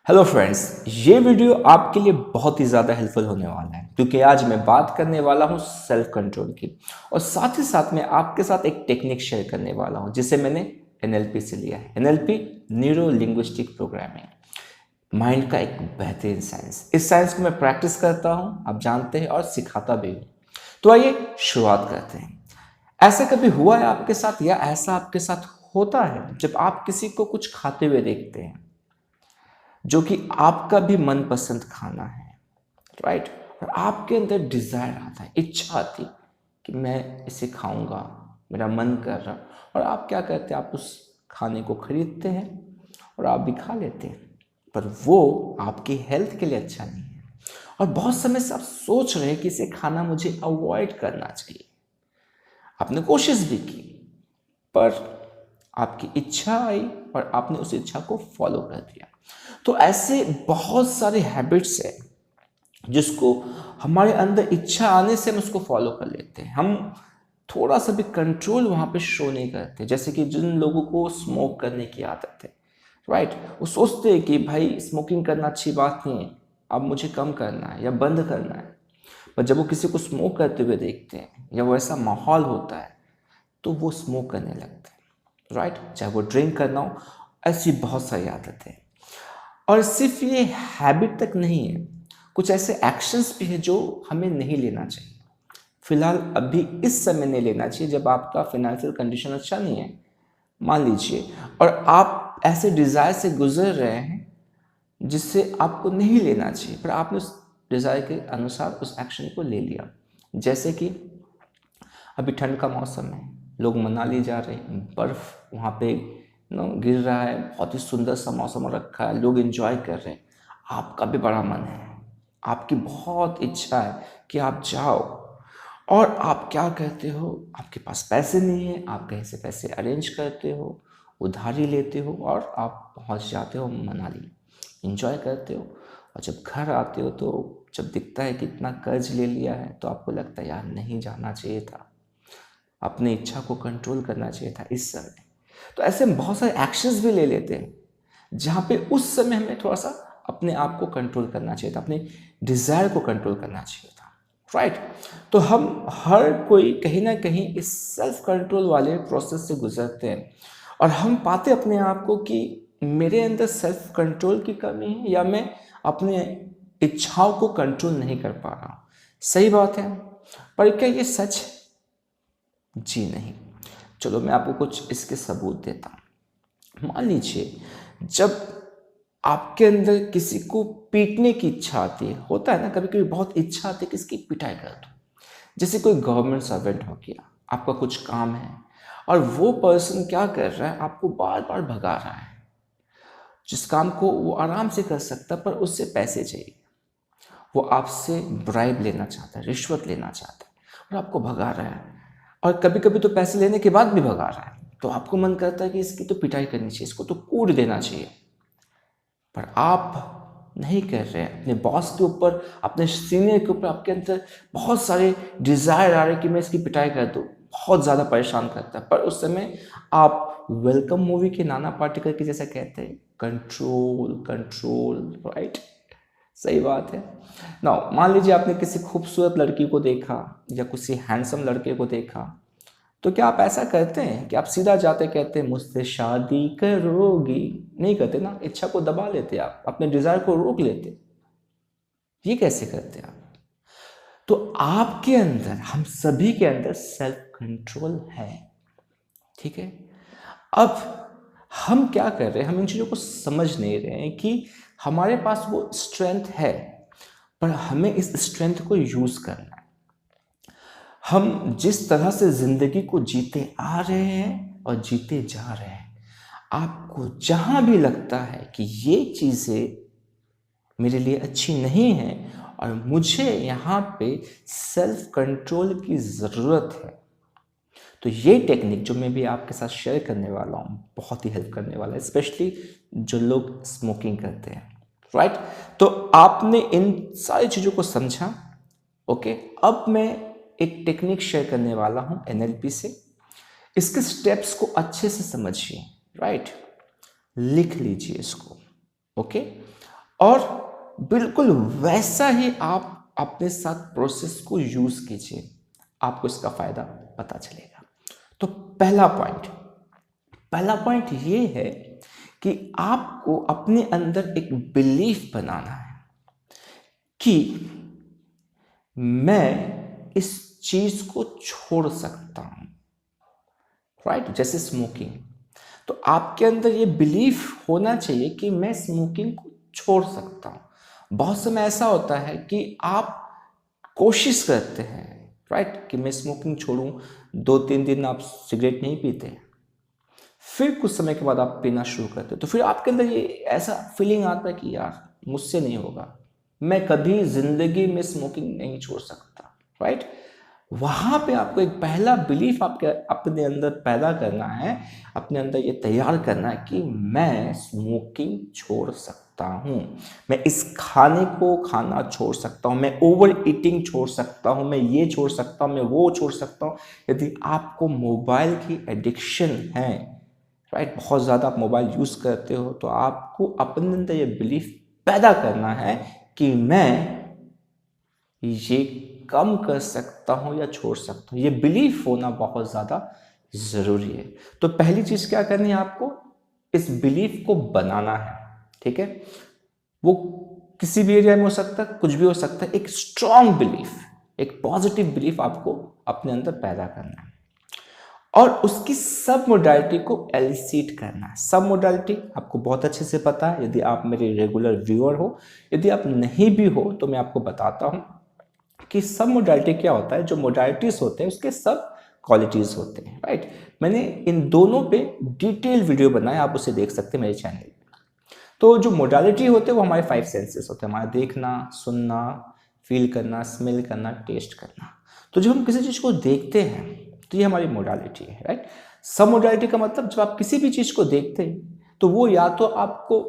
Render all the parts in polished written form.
Hello friends, ये video आपके लिए बहुत ही ज़्यादा हेल्पफुल होने वाला है क्योंकि आज मैं बात करने वाला हूँ सेल्फ कंट्रोल की और साथ ही साथ मैं आपके साथ एक टेक्निक शेयर करने वाला हूँ जिसे मैंने एनएलपी से लिया है। NLP neuro linguistic programming, mind का एक बेहतरीन साइंस। इस साइंस को मैं प्रैक्टिस करता हूँ, आप जानते हैं, और सिखाता भी हूँ। तो आइए शुरुआत करते हैं। ऐसा कभी हुआ है आपके साथ या ऐसा आपके साथ होता है जब आप किसी को कुछ खाते हुए देखते हैं जो कि आपका भी मनपसंद खाना है, राइट? और आपके अंदर डिजायर आता है, इच्छा आती कि मैं इसे खाऊंगा, मेरा मन कर रहा, और आप क्या करते हैं? आप उस खाने को खरीदते हैं और आप भी खा लेते हैं, पर वो आपकी हेल्थ के लिए अच्छा नहीं है। और बहुत समय से आप सोच रहे हैं कि इसे खाना मुझे अवॉइड करना चाहिए, आपने कोशिश भी की, पर आपकी इच्छा आई और आपने उस इच्छा को फॉलो कर दिया। तो ऐसे बहुत सारे हैबिट्स हैं जिसको हमारे अंदर इच्छा आने से हम उसको फॉलो कर लेते हैं। हम थोड़ा सा भी कंट्रोल वहाँ पे शो नहीं करते। जैसे कि जिन लोगों को स्मोक करने की आदत है, राइट, वो सोचते हैं कि भाई स्मोकिंग करना अच्छी बात नहीं है, अब मुझे कम करना है या बंद करना है। पर जब वो किसी को स्मोक करते हुए देखते हैं या वो ऐसा माहौल होता है तो वो स्मोक करने लगते हैं, राइट? चाहे वो ड्रिंक करना हो, ऐसी बहुत सारी आदतें हैं। और सिर्फ ये हैबिट तक नहीं है, कुछ ऐसे एक्शंस भी है जो हमें नहीं लेना चाहिए। फिलहाल अभी इस समय नहीं लेना चाहिए जब आपका फाइनेंशियल कंडीशन अच्छा नहीं है, मान लीजिए, और आप ऐसे डिज़ायर से गुजर रहे हैं जिससे आपको नहीं लेना चाहिए, पर आपने उस डिज़ायर के अनुसार उस एक्शन को ले लिया। जैसे कि अभी ठंड का मौसम है, लोग मनाली जा रहे हैं, बर्फ़ वहाँ पे गिर रहा है, बहुत ही सुंदर सा मौसम हो रखा है, लोग एंजॉय कर रहे हैं। आपका भी बड़ा मन है, आपकी बहुत इच्छा है कि आप जाओ, और आप क्या कहते हो? आपके पास पैसे नहीं है, आप कहीं से पैसे अरेंज करते हो, उधारी लेते हो और आप पहुँच जाते हो मनाली, एंजॉय करते हो। और जब घर आते हो तो जब दिखता है कि इतना कर्ज ले लिया है तो आपको लगता है यार नहीं जाना चाहिए था, अपनी इच्छा को कंट्रोल करना चाहिए था इस समय। तो ऐसे हम बहुत सारे एक्शंस भी ले लेते हैं जहाँ पे उस समय हमें थोड़ा सा अपने आप को कंट्रोल करना चाहिए था, अपने डिज़ायर को कंट्रोल करना चाहिए था, राइट? तो हम हर कोई कहीं ना कहीं इस सेल्फ कंट्रोल वाले प्रोसेस से गुजरते हैं और हम पाते अपने आप को कि मेरे अंदर सेल्फ कंट्रोल की कमी है या मैं अपने इच्छाओं को कंट्रोल नहीं कर पा रहा हूँ। सही बात है, पर क्या ये सच है? जी नहीं। चलो मैं आपको कुछ इसके सबूत देता हूँ। मान लीजिए, जब आपके अंदर किसी को पीटने की इच्छा आती है, होता है ना, कभी कभी बहुत इच्छा आती है कि इसकी पिटाई कर दो। जैसे कोई गवर्नमेंट सर्वेंट हो गया, आपका कुछ काम है और वो पर्सन क्या कर रहा है, आपको बार बार भगा रहा है। जिस काम को वो आराम से कर सकता पर उससे पैसे चाहिए, वो आपसे ब्राइब लेना चाहता है, रिश्वत लेना चाहता है और आपको भगा रहा है। और कभी कभी तो पैसे लेने के बाद भी भगा रहा है, तो आपको मन करता है कि इसकी तो पिटाई करनी चाहिए, इसको तो कूट देना चाहिए, पर आप नहीं कर रहे हैं। अपने बॉस के ऊपर, अपने सीनियर के ऊपर आपके अंदर बहुत सारे डिजायर आ रहे हैं कि मैं इसकी पिटाई कर दूं, बहुत ज़्यादा परेशान करता है। पर उस समय आप वेलकम मूवी के नाना पाटेकर के जैसा कहते हैं, कंट्रोल कंट्रोल, राइट? सही बात है ना। मान लीजिए आपने किसी खूबसूरत लड़की को देखा या किसी हैंडसम लड़के को देखा, तो क्या आप ऐसा करते हैं कि आप सीधा जाते कहते हैं मुझसे शादी करोगी? नहीं करते ना, इच्छा को दबा लेते, आप अपने डिजायर को रोक लेते। ये कैसे करते हैं आप? तो आपके अंदर, हम सभी के अंदर सेल्फ कंट्रोल है, ठीक है? अब हम क्या कर रहे हैं, हम इन चीज़ों को समझ नहीं रहे हैं कि हमारे पास वो स्ट्रेंथ है, पर हमें इस स्ट्रेंथ को यूज़ करना है। हम जिस तरह से ज़िंदगी को जीते आ रहे हैं और जीते जा रहे हैं, आपको जहाँ भी लगता है कि ये चीज़ें मेरे लिए अच्छी नहीं है और मुझे यहाँ पे सेल्फ कंट्रोल की ज़रूरत है, तो ये टेक्निक जो मैं भी आपके साथ शेयर करने वाला हूँ बहुत ही हेल्प करने वाला है, स्पेशली जो लोग स्मोकिंग करते हैं, राइट? तो आपने इन सारी चीज़ों को समझा, ओके? अब मैं एक टेक्निक शेयर करने वाला हूँ एनएलपी से। इसके स्टेप्स को अच्छे से समझिए, राइट? लिख लीजिए इसको, ओके? और बिल्कुल वैसा ही आप अपने साथ प्रोसेस को यूज कीजिए, आपको इसका फायदा पता चलेगा। तो पहला पॉइंट ये है कि आपको अपने अंदर एक बिलीफ बनाना है कि मैं इस चीज को छोड़ सकता हूं, राइट? जैसे स्मोकिंग, तो आपके अंदर ये बिलीफ होना चाहिए कि मैं स्मोकिंग को छोड़ सकता हूं। बहुत समय ऐसा होता है कि आप कोशिश करते हैं, राइट, कि मैं स्मोकिंग छोड़ूं, 2-3 दिन आप सिगरेट नहीं पीते, फिर कुछ समय के बाद आप पीना शुरू करते हो, तो फिर आपके अंदर ये ऐसा फीलिंग आता है कि यार मुझसे नहीं होगा, मैं कभी जिंदगी में स्मोकिंग नहीं छोड़ सकता, राइट? वहां पे आपको एक पहला बिलीफ आपके अपने अंदर पैदा करना है, अपने अंदर ये तैयार करना है कि मैं स्मोकिंग छोड़ सकता हूं, मैं इस खाने को खाना छोड़ सकता हूं, मैं ओवर ईटिंग छोड़ सकता हूं, मैं ये छोड़ सकता हूं, मैं वो छोड़ सकता हूं। यदि आपको मोबाइल की एडिक्शन है, राइट, बहुत ज़्यादा आप मोबाइल यूज़ करते हो, तो आपको अपने अंदर ये बिलीफ पैदा करना है कि मैं ये कम कर सकता हूँ या छोड़ सकता हूँ। ये बिलीफ होना बहुत ज़्यादा ज़रूरी है। तो पहली चीज़ क्या करनी है आपको, इस बिलीफ को बनाना है, ठीक है? वो किसी भी एरिया में हो सकता है, कुछ भी हो सकता है। एक स्ट्रॉन्ग बिलीफ, एक पॉजिटिव बिलीफ आपको अपने अंदर पैदा करना है और उसकी सब मोडालिटी को एलिसिट करना है। सब मोडालिटी आपको बहुत अच्छे से पता है, यदि आप मेरे रेगुलर व्यूअर हो। यदि आप नहीं भी हो तो मैं आपको बताता हूँ कि सब मोडालिटी क्या होता है। जो मोडालिटीज होते हैं उसके सब क्वालिटीज होते हैं, राइट? मैंने इन दोनों पे डिटेल वीडियो बनाया, आप उसे देख सकते हैं मेरे चैनल पे। तो जो मोडालिटी होते हैं वो हमारे 5 सेंसेस होते हैं, हमारा देखना, सुनना, फील करना, स्मेल करना, टेस्ट करना। तो जब हम किसी चीज़ को देखते हैं तो ये हमारी मोडालिटी है, राइट? सब मोडालिटी का मतलब जब आप किसी भी चीज़ को देखते हैं तो वो या तो आपको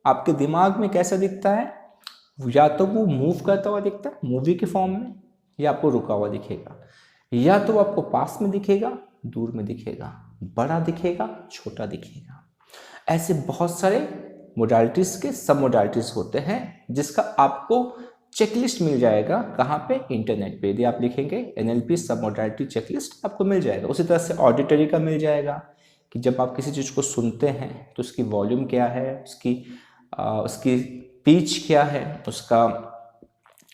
आपके दिमाग में कैसा दिखता है, या तो वो मूव करता हुआ दिखता है मूवी के फॉर्म में, या आपको रुका हुआ दिखेगा, या तो आपको पास में दिखेगा, दूर में दिखेगा, बड़ा दिखेगा, छोटा दिखेगा। ऐसे बहुत सारे मोडालिटीज के सब मोडालिटीज होते हैं, जिसका आपको चेकलिस्ट मिल जाएगा। कहाँ पे? इंटरनेट पे। यदि आप लिखेंगे NLP सब मोडालिटी चेकलिस्ट, आपको मिल जाएगा। उसी तरह से ऑडिटरी का मिल जाएगा कि जब आप किसी चीज़ को सुनते हैं तो उसकी वॉल्यूम क्या है, उसकी पिच क्या है, उसका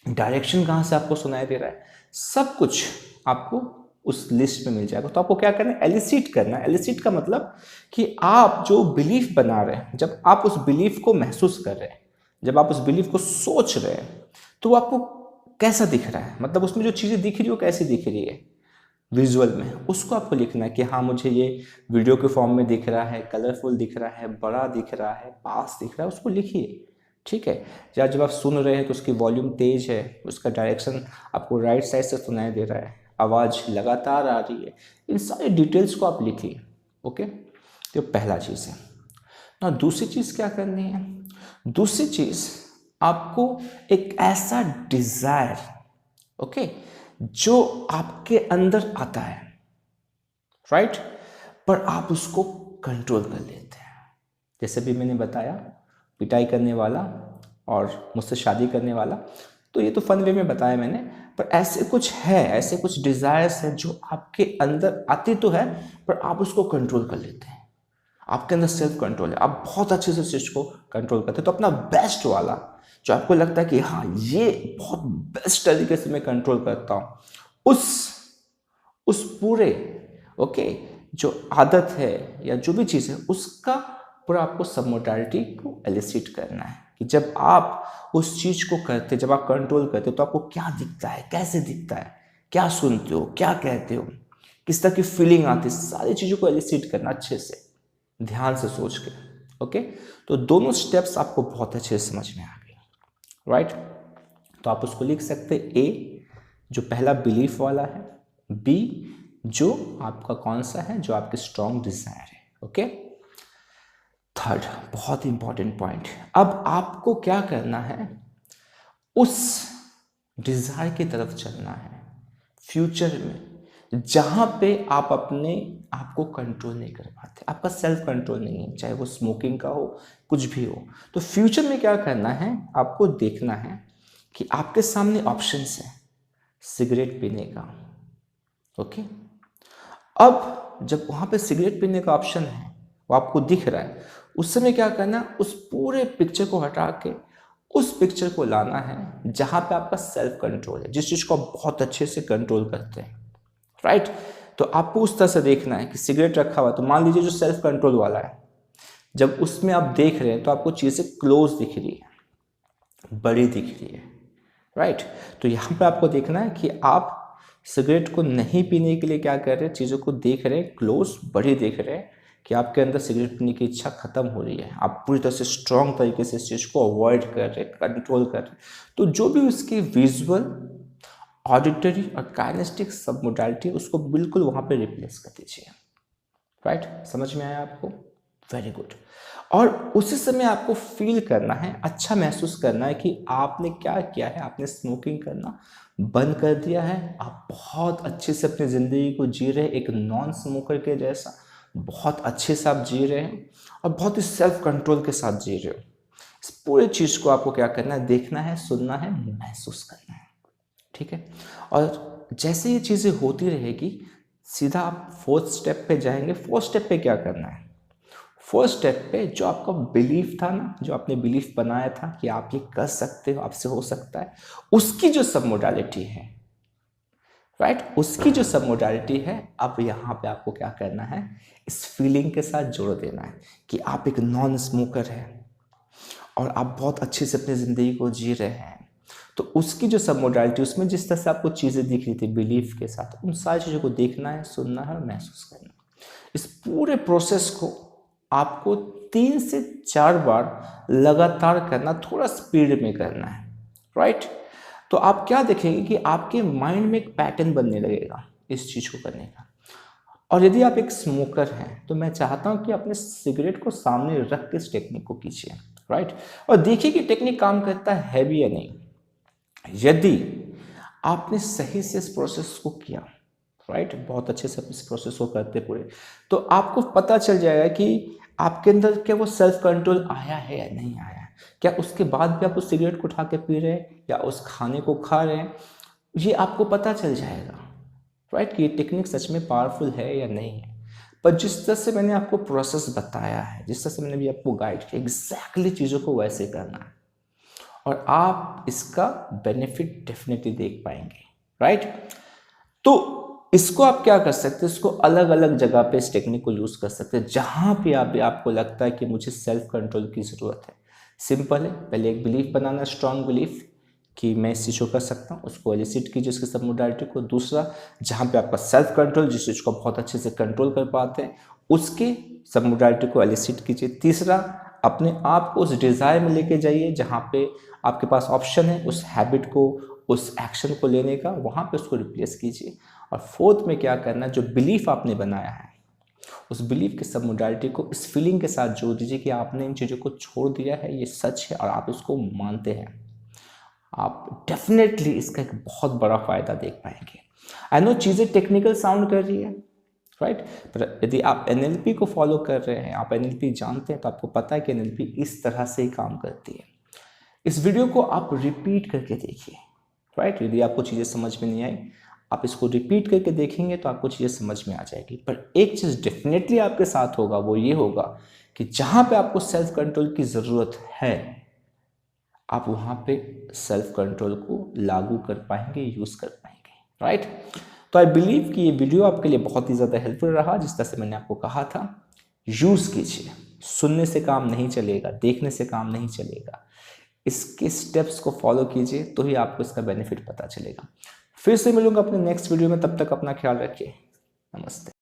डायरेक्शन कहाँ से आपको सुनाई दे रहा है, सब कुछ आपको उस लिस्ट में मिल जाएगा। तो आपको क्या करना है? एलिसिट करना है। एलिसिट का मतलब कि आप जो बिलीफ बना रहे हैं, जब आप उस बिलीफ को महसूस कर रहे हैं, जब आप उस बिलीफ को सोच रहे हैं, तो वो आपको कैसा दिख रहा है, मतलब उसमें जो चीज़ें दिख रही है वो कैसी दिख रही है विजुअल में, उसको आपको लिखना है कि हाँ मुझे ये वीडियो के फॉर्म में दिख रहा है, कलरफुल दिख रहा है, बड़ा दिख रहा है, पास दिख रहा है, उसको लिखिए, ठीक है? या जब आप सुन रहे हैं तो उसकी वॉल्यूम तेज है, उसका डायरेक्शन आपको राइट साइड से सुनाई दे रहा है, आवाज़ लगातार आ रही है, इन सारी डिटेल्स को आप लिखिए, ओके? तो पहला चीज़ है ना। दूसरी चीज़ क्या करनी है? दूसरी चीज़, आपको एक ऐसा डिज़ायर, ओके, जो आपके अंदर आता है, राइट, पर आप उसको कंट्रोल कर लेते हैं। जैसे भी मैंने बताया, पिटाई करने वाला और मुझसे शादी करने वाला, तो ये तो फन वे में बताया मैंने, पर ऐसे कुछ है, ऐसे कुछ डिज़ायर्स हैं जो आपके अंदर आती तो है, पर आप उसको कंट्रोल कर लेते हैं। आपके अंदर सेल्फ कंट्रोल है, आप बहुत अच्छे से उस चीज़ को कंट्रोल करते हैं। तो अपना बेस्ट वाला, जो आपको लगता है कि हाँ ये बहुत बेस्ट तरीके से मैं कंट्रोल करता हूँ, उस पूरे, ओके, जो आदत है या जो भी चीज़ है, उसका पूरा आपको सब मोडालिटी को एलिसिट करना है कि जब आप उस चीज़ को करते, जब आप कंट्रोल करते हो, तो आपको क्या दिखता है, कैसे दिखता है, क्या सुनते हो, क्या कहते हो, किस तरह की फीलिंग आती है, सारी चीज़ों को एलिसिट करना अच्छे से, ध्यान से सोच के, ओके? तो दोनों स्टेप्स आपको बहुत अच्छे से समझ में आ गए, राइट? तो आप उसको लिख सकते ए, जो पहला बिलीफ वाला है, बी, जो आपका कौन सा है, जो आपके स्ट्रॉन्ग डिजायर है, ओके? थर्ड, बहुत इंपॉर्टेंट पॉइंट, अब आपको क्या करना है? उस डिजायर की तरफ चलना है फ्यूचर में, जहाँ पे आप अपने आप को कंट्रोल नहीं कर पाते, आपका सेल्फ कंट्रोल नहीं है, चाहे वो स्मोकिंग का हो, कुछ भी हो। तो फ्यूचर में क्या करना है, आपको देखना है कि आपके सामने ऑप्शंस हैं सिगरेट पीने का। ओके, अब जब वहाँ पे सिगरेट पीने का ऑप्शन है, वो आपको दिख रहा है, उस समय क्या करना, उस पूरे पिक्चर को हटा के उस पिक्चर को लाना है जहाँ पे आपका सेल्फ कंट्रोल है, जिस चीज़ को आप बहुत अच्छे से कंट्रोल करते हैं, राइट। तो आपको उस तरह से देखना है कि सिगरेट रखा हुआ, तो मान लीजिए जो सेल्फ कंट्रोल वाला है, जब उसमें आप देख रहे हैं तो आपको चीज़ें क्लोज दिख रही है, बड़ी दिख रही है, राइट। तो यहाँ पे आपको देखना है कि आप सिगरेट को नहीं पीने के लिए क्या कर रहे हैं, चीज़ों को देख रहे हैं, क्लोज बड़ी देख रहे हैं कि आपके अंदर सिगरेट पीने की इच्छा खत्म हो रही है, आप पूरी तरह से स्ट्रॉन्ग तरीके से इस चीज़ को अवॉइड कर रहे हैं, कंट्रोल कर रहे हैं। तो जो भी उसकी विजुअल, ऑडिटरी और काइनेस्टिक सब मोडालिटी, उसको बिल्कुल वहाँ पे रिप्लेस कर दीजिए, राइट। समझ में आया आपको? Very good. और उसी समय आपको फील करना है, अच्छा महसूस करना है कि आपने क्या किया है, आपने स्मोकिंग करना बंद कर दिया है, आप बहुत अच्छे से अपनी ज़िंदगी को जी रहे हैं, एक नॉन स्मोकर के जैसा बहुत अच्छे से आप जी रहे हैं और बहुत ही सेल्फ कंट्रोल के साथ जी रहे हो। इस पूरे चीज़ को आपको क्या करना है, देखना है, सुनना है, महसूस करना है, ठीक है। और जैसे ये चीज़ें होती रहेगी, सीधा आप फोर्थ स्टेप पे जाएंगे। फोर्थ स्टेप पे क्या करना है, फोर्थ स्टेप पे जो आपका बिलीफ था ना, जो आपने बिलीफ बनाया था कि आप ये कर सकते हो, आपसे हो सकता है, उसकी जो सब मोडालिटी है, राइट, उसकी जो सब मोडालिटी है, अब यहाँ पे आपको क्या करना है, इस फीलिंग के साथ जोड़ देना है कि आप एक नॉन स्मोकर हैं और आप बहुत अच्छे से अपनी ज़िंदगी को जी रहे हैं। तो उसकी जो सब मोडालिटी, उसमें जिस तरह से आपको चीज़ें दिख रही थी बिलीफ के साथ, उन सारी चीज़ों को देखना है, सुनना है और महसूस करना है। इस पूरे प्रोसेस को आपको 3 से 4 बार लगातार करना, थोड़ा स्पीड में करना है, राइट। तो आप क्या देखेंगे कि आपके माइंड में एक पैटर्न बनने लगेगा इस चीज़ को करने का। और यदि आप एक स्मोकर हैं तो मैं चाहता हूं कि अपने सिगरेट को सामने रख के इस टेक्निक को कीजिए, राइट। और देखिए कि टेक्निक काम करता है भी या नहीं। यदि आपने सही से इस प्रोसेस को किया, राइट, बहुत अच्छे से इस प्रोसेस को करते पूरे, तो आपको पता चल जाएगा कि आपके अंदर क्या वो सेल्फ कंट्रोल आया है या नहीं आया है। क्या उसके बाद भी आप उस सिगरेट को उठा के पी रहे हैं या उस खाने को खा रहे हैं, ये आपको पता चल जाएगा, राइट, कि ये टेक्निक सच में पावरफुल है या नहीं है। पर जिस तरह से मैंने आपको प्रोसेस बताया है, जिस तरह से मैंने भी आपको गाइड किया, एग्जैक्टली चीज़ों को वैसे करना है और आप इसका बेनिफिट डेफिनेटली देख पाएंगे, राइट। तो इसको आप क्या कर सकते हैं, इसको अलग अलग जगह पे इस टेक्निक को यूज़ कर सकते हैं, जहाँ पे आपको लगता है कि मुझे सेल्फ कंट्रोल की ज़रूरत है। सिंपल है, पहले एक बिलीफ बनाना, स्ट्रांग बिलीफ कि मैं इस चीज़ को कर सकता हूँ, उसको एलिसिट कीजिए उसके सब मोडालिटी को। दूसरा, जहाँ पे आपका सेल्फ कंट्रोल, जिस चीज़ को बहुत अच्छे से कंट्रोल कर पाते हैं, उसके सब मोडालिटी को एलिसिट कीजिए। तीसरा, अपने आप को उस डिज़ायर में लेके जाइए जहाँ पे आपके पास ऑप्शन है उस हैबिट को, उस एक्शन को लेने का, वहाँ पे उसको रिप्लेस कीजिए। और फोर्थ में क्या करना है, जो बिलीफ आपने बनाया है उस बिलीफ के सब मोडालिटी को इस फीलिंग के साथ जोड़ दीजिए कि आपने इन चीज़ों को छोड़ दिया है, ये सच है और आप इसको मानते हैं। आप डेफिनेटली इसका एक बहुत बड़ा फायदा देख पाएंगे। आई नो चीज़ें टेक्निकल साउंड कर रही है, राइट, पर यदि आप एनएलपी को फॉलो कर रहे हैं, आप एनएलपी जानते हैं, तो आपको पता है कि एनएलपी इस तरह से ही काम करती है। इस वीडियो को आप रिपीट करके देखिए, राइट। यदि आपको चीज़ें समझ में नहीं आई, आप इसको रिपीट करके देखेंगे तो आपको चीज़ें समझ में आ जाएगी। पर एक चीज़ डेफिनेटली आपके साथ होगा, वो ये होगा कि जहाँ पे आपको सेल्फ कंट्रोल की ज़रूरत है, आप वहाँ पे सेल्फ कंट्रोल को लागू कर पाएंगे, यूज़ कर पाएंगे, राइट। तो आई बिलीव कि ये वीडियो आपके लिए बहुत ही ज़्यादा हेल्पफुल रहा। जिस तरह से मैंने आपको कहा था, यूज़ कीजिए। सुनने से काम नहीं चलेगा, देखने से काम नहीं चलेगा, इसके स्टेप्स को फॉलो कीजिए तो ही आपको इसका बेनिफिट पता चलेगा। फिर से मिलूंगा अपने नेक्स्ट वीडियो में, तब तक अपना ख्याल रखिए। नमस्ते।